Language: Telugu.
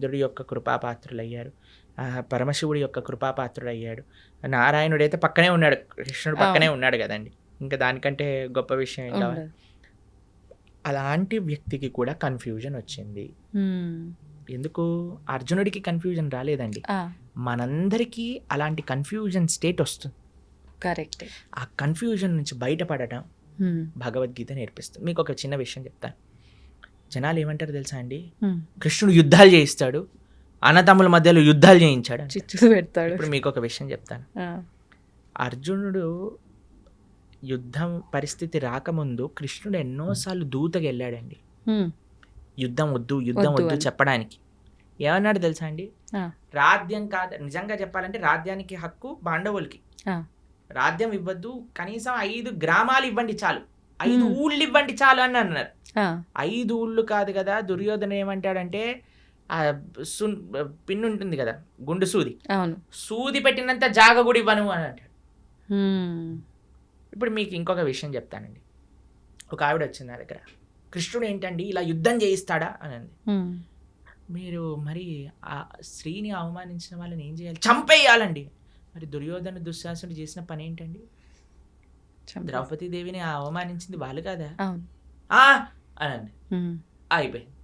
ఇంద్రుడి యొక్క కృపాపాత్రులయ్యారు, పరమశివుడి యొక్క కృపాపాత్రుడయ్యాడు, నారాయణుడైతే పక్కనే ఉన్నాడు, కృష్ణుడు పక్కనే ఉన్నాడు కదండి, ఇంకా దానికంటే గొప్ప విషయం ఏం కావాలి. అలాంటి వ్యక్తికి కూడా కన్ఫ్యూజన్ వచ్చింది. ఎందుకు అర్జునుడికి కన్ఫ్యూజన్ రాలేదండి, మనందరికీ అలాంటి కన్ఫ్యూజన్ స్టేట్ వస్తుంది. కరెక్ట్. ఆ కన్ఫ్యూజన్ నుంచి బయటపడటం భగవద్గీత నేర్పిస్తుంది. మీకు ఒక చిన్న విషయం చెప్తాను. జనాలు ఏమంటారు తెలుసా అండి, కృష్ణుడు యుద్ధాలు చేయిస్తాడు, అన్నతమ్ముల మధ్యలో యుద్ధాలు చేయించాడు, చిచ్చు పెడతాడు. ఇప్పుడు మీకు ఒక విషయం చెప్తాను. అర్జునుడు యుద్ధం పరిస్థితి రాకముందు కృష్ణుడు ఎన్నోసార్లు దూతగా వెళ్ళాడండి, యుద్ధం వద్దు చెప్పడానికి. ఏమన్నాడు తెలుసా అండి, రాజ్యం కాదు, నిజంగా చెప్పాలంటే రాజ్యానికి హక్కు పాండవులకి, రాజ్యం ఇవ్వద్దు, కనీసం 5 గ్రామాలు ఇవ్వండి చాలు, 5 ఊళ్ళు ఇవ్వండి చాలు అని అన్నారు. 5 ఊళ్ళు కాదు కదా, దుర్యోధన ఏమంటాడంటే పిన్ ఉంటుంది కదా గుండు సూది, సూది పెట్టినంత జాగ కూడా ఇవ్వను అని అంటాడు. ఇప్పుడు మీకు ఇంకొక విషయం చెప్తానండి. ఒక ఆవిడ వచ్చింది నా దగ్గర, కృష్ణుడు ఏంటండి ఇలా యుద్ధం చేయిస్తాడా అని అంది. మీరు మరి ఆ స్త్రీని అవమానించిన వాళ్ళని ఏం చేయాలి, చంపేయాలండి. మరి దుర్యోధన దుశ్శాసనుడు చేసిన పని ఏంటండి, ద్రౌపదీదేవిని అవమానించింది వాళ్ళు కదా అనండి, అయిపోయింది.